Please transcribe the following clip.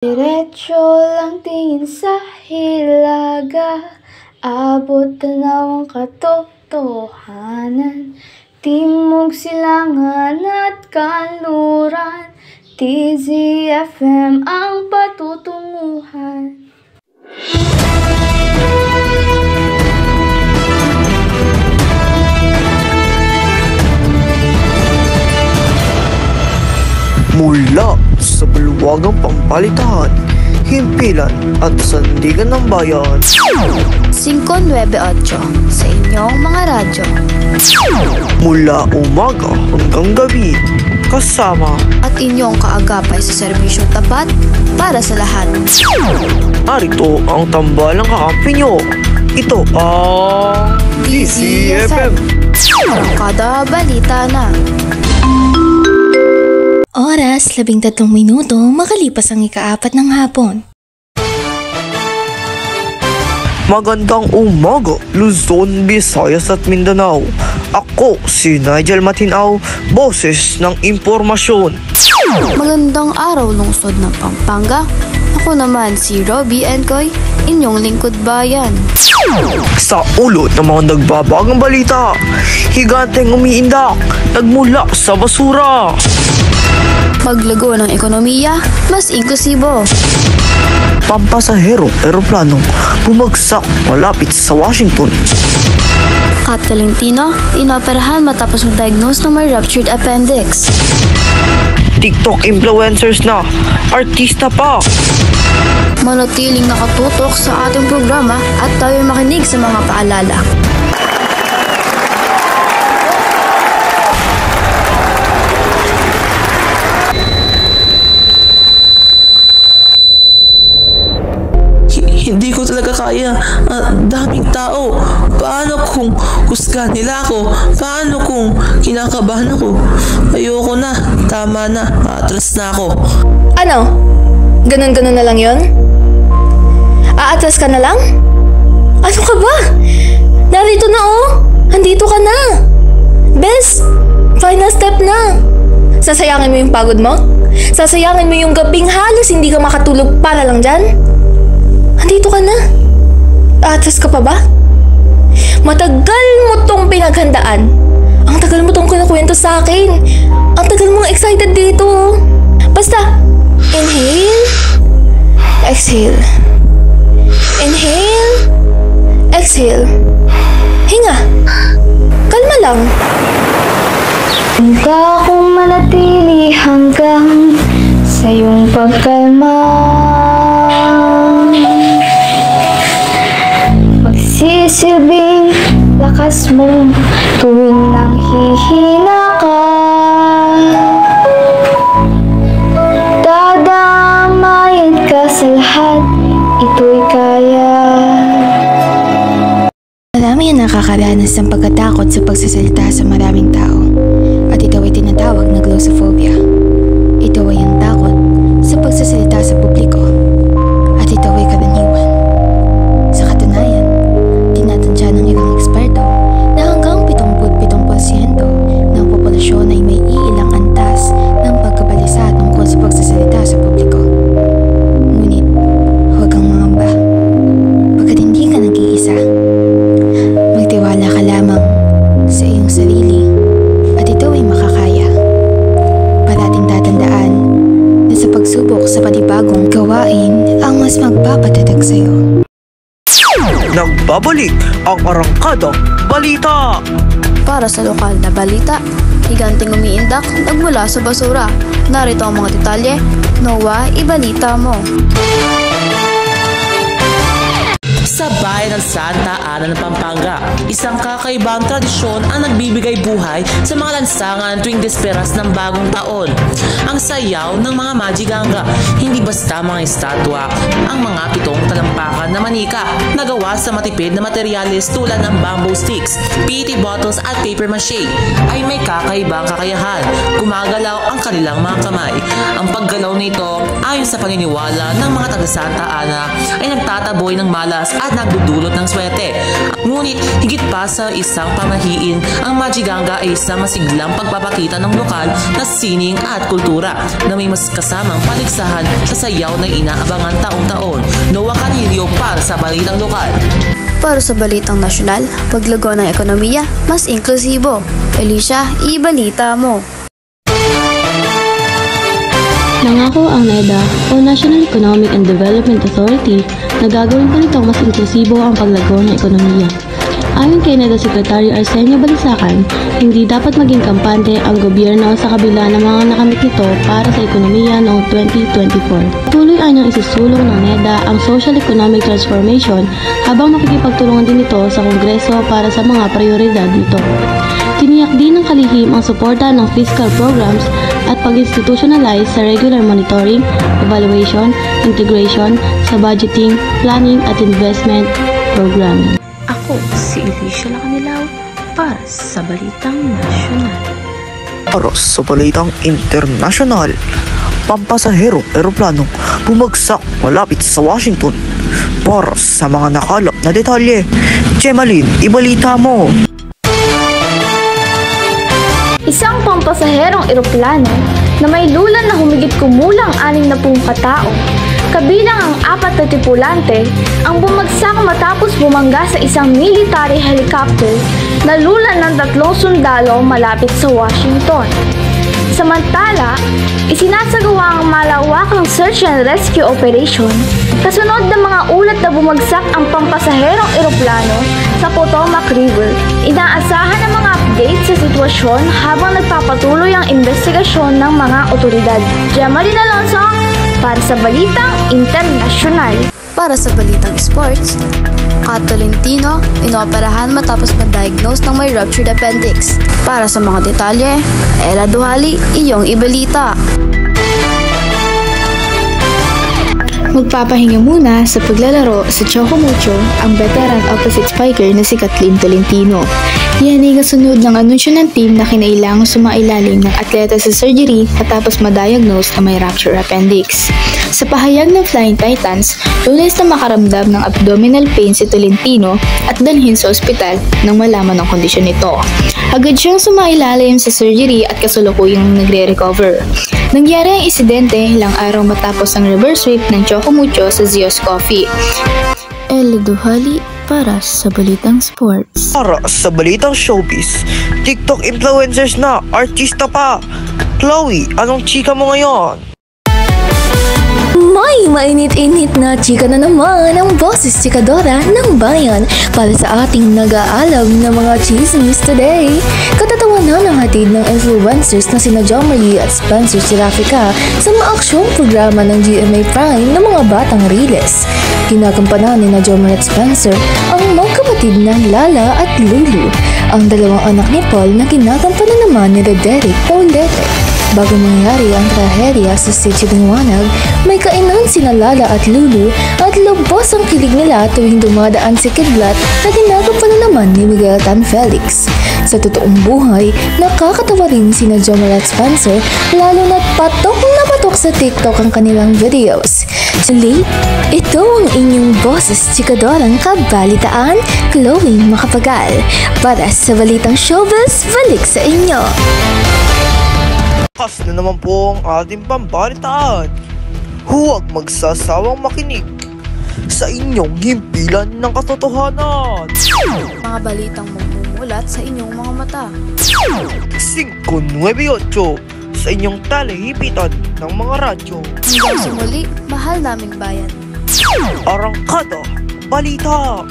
Diretso lang tingin sa hilaga, abot tanaw ang katotohanan. Timog, silangan at kanluran, TZFM ang patutunguhan. Mula sa baluwagang pampalitan, himpilan at sandigan ng bayan, 598 sa inyong mga radyo. mula umaga hanggang gabi, kasama At inyong kaagapay sa serbisyong tapat para sa lahat. narito ang tambalang kakampi nyo. Ito ang DZFM. Kada balita na. Oras, 13 minuto, makalipas ang ika-4 ng hapon. Magandang umaga, Luzon, Visayas at Mindanao. Ako si Nigel Matinaw, boses ng impormasyon. Magandang araw lungsod ng Pampanga. Ako naman si Robbie Encoy, inyong lingkod bayan. Sa ulo ng mga nagbabagang balita, higanteng umiindak, nagmula sa basura. Paglago ng ekonomiya, mas inklusibo. Pampasaherong eroplanong bumagsak malapit sa Washington. Kat Calentino, inoperahan matapos mag-diagnose ng may ruptured appendix. TikTok influencers na, artista pa. Manatiling nakatutok sa ating programa at tayo makinig sa mga paalala. Hindi ko talaga kaya. Daming tao. Paano kung husgahan nila ako? Paano kung kinakabahan ako? Ayoko na. Tama na. Atras na ako. Ano? Ganun-ganun na lang yon? Aatras ka na lang? Ano ka ba? Narito na oh! Andito ka na! Bes! Final step na! Sasayangin mo yung pagod mo? Sasayangin mo yung gabing halos hindi ka makatulog para lang dyan? Andito ka na. Aatras ka pa ba? Matagal mo tong pinaghandaan. Ang tagal mo tong kinakwento sa akin. Ang tagal mong excited dito. Basta, inhale, exhale. Inhale, exhale. Hinga. Kalma lang. Hangga akong manatili hanggang sa iyong pagkalma. Magsisilbing lakas mo tuwing nanghihina ka. Dadamayan ka sa lahat, ito'y kaya. Marami ang nakakaranas ng pagkatakot sa pagsasalita sa maraming tao. At ito ay tinatawag na glossophobia. Ito ay ang takot sa pagsasalita sa publiko. At ito ay karaniwan. Sa katunayan, tinatansya ng ilang eksperto na hanggang 77% ng populasyon ay may iilang antas ng pagkabalisa tungkol sa pagsasalita sa publiko. Ngunit, huwag kang mangamba. Pagkat hindi ka nag-iisa, magtiwala ka lamang sa iyong sarili at ito ay makakaya. Parating tatandaan na sa pagsubok sa panibagong gawain ang mas magpapatatag sa iyo. Nagbabalik ang arangkadang balita. Para sa lokal na balita, higanting umiindak, nagmula sa basura. Narito ang mga detalye. Noah, ibalita mo. Sa bayan ng Santa Ana ng Pampanga, isang kakaibang tradisyon ang nagbibigay buhay sa mga lansangan tuwing desperas ng bagong taon. Ang sayaw ng mga majiganga, hindi basta mga estatwa, ang mga pitong talampakan na manika na gawa sa matipid na materyales tulad ng bamboo sticks, PET bottles at paper mache ay may kakaibang kakayahan. Gumagalaw ang kanilang mga kamay. Ang paggalaw nito, ayon sa paniniwala ng mga taga Santa Ana, ay nagtataboy ng malas at nagdudulot ng swerte. Ngunit higit pa sa isang pamahiin, ang Magiganga ay isang masiglang pagpapakita ng lokal na sining at kultura na may mas kasamang paligsahan sa sayaw na inaabangan taong-taon. Noah Canillo para sa Balitang Lokal. Para sa Balitang Nasyonal, paglago ng ekonomiya, mas inklusibo. Alicia, ibalita mo. Nangako ang NEDA o National Economic and Development Authority na gagawin pa nitong mas inklusibo ang paglago ng ekonomiya. Ayon kay NEDA Secretary Arsenio Balisacan, hindi dapat maging kampante ang gobyerno sa kabila ng mga nakamit nito para sa ekonomiya noong 2024. Tuloy anyang isusulong ng NEDA ang social economic transformation habang makikipagtulungan din ito sa Kongreso para sa mga prioridad nito. Tiniyak din ng kalihim ang suporta ng fiscal programs at pag-institutionalize sa regular monitoring, evaluation, integration sa budgeting, planning at investment programming. Ako si Alicia Lacanilaw para sa Balitang Nasyonal. Para sa Balitang Internasyonal, pampasaherong eroplanong bumagsak malapit sa Washington. Para sa mga nakalap na detalye, Gemaline, ibalita mo. Isang pampasaherong eroplano na may lulan na humigit kumulang 60 katao, kabilang ang 4 na tripulante, ang bumagsak matapos bumangga sa isang military helicopter na lulan ng 3 sundalo malapit sa Washington. Samantala, isinasagawa ang malawakang search and rescue operation kasunod ng mga ulat na bumagsak ang pampasaherong eroplano sa Potomac River. Inaasahan ang mga update sa sitwasyon habang nagpapatuloy ang investigasyon ng mga otoridad. Gemaline Alonso para sa Balitang Internasyonal. Para sa Balitang Sports, Kat Tolentino, inoperahan matapos ma-diagnose ng may ruptured appendix. Para sa mga detalye, Ella Duhali, iyong ibalita. Magpapahinga muna sa paglalaro sa Choco Mucho ang veteran opposite spiker na si Kathleen Tolentino. Yan ay kasunod ng anunsyo ng team na kinailangang sumailalim ng atleta sa surgery matapos ma-diagnose na may ruptured appendix. Sa pahayag ng Flying Titans, Lunes na makaramdam ng abdominal pain si Tolentino at dalhin sa ospital nang malaman ang kondisyon nito. Agad siyang sumailalim sa surgery at kasalukuyang nagre-recover. Nangyari ang insidente ilang araw matapos ang reverse sweep ng Choco Mucho sa Zio's Coffee. Ella Duhali para sa Balitang Sports. Para sa Balitang Showbiz, TikTok influencers na, artista pa. Chloe, anong chika mo ngayon? May mainit-init na chika na naman ang boses chikadora ng bayan para sa ating nag-aalab na mga chismis today. Katatawanan ang hatid ng influencers na sina Jo Marie at Spencer Serafica sa maaksyong programa ng GMA Prime ng mga batang Riles. Ginagampanan ni Jo Marie at Spencer ang magkapatid na Lala at Lulu, ang dalawang anak ni Paul na ginagampanan naman ni Derek Paulette. Bago mangyari ang trahedya sa Sitio Liwanag, may kainan sina Lala at Lulu at lubos ang kilig nila tuwing dumadaan si Kidlat na ginagampanan naman ni Miguel Tan Felix. Sa totoong buhay, nakakatawa rin sina Jomar at Spencer lalo na't patok na patok sa TikTok ang kanilang videos. Suli, ito ang inyong boses chikadorang kabalitaan, Chloe Macapagal. Para sa Balitang Showbiz, balik sa inyo! Kas na naman po ang ating pambalitaan. Huwag magsasawang makinig sa inyong himpilan ng katotohanan. Mga balitang magmumulat sa inyong mga mata. 598 sa inyong telehipitan ng mga radyo. Hanggang sa muli, mahal naming bayan. Arangkada Balita.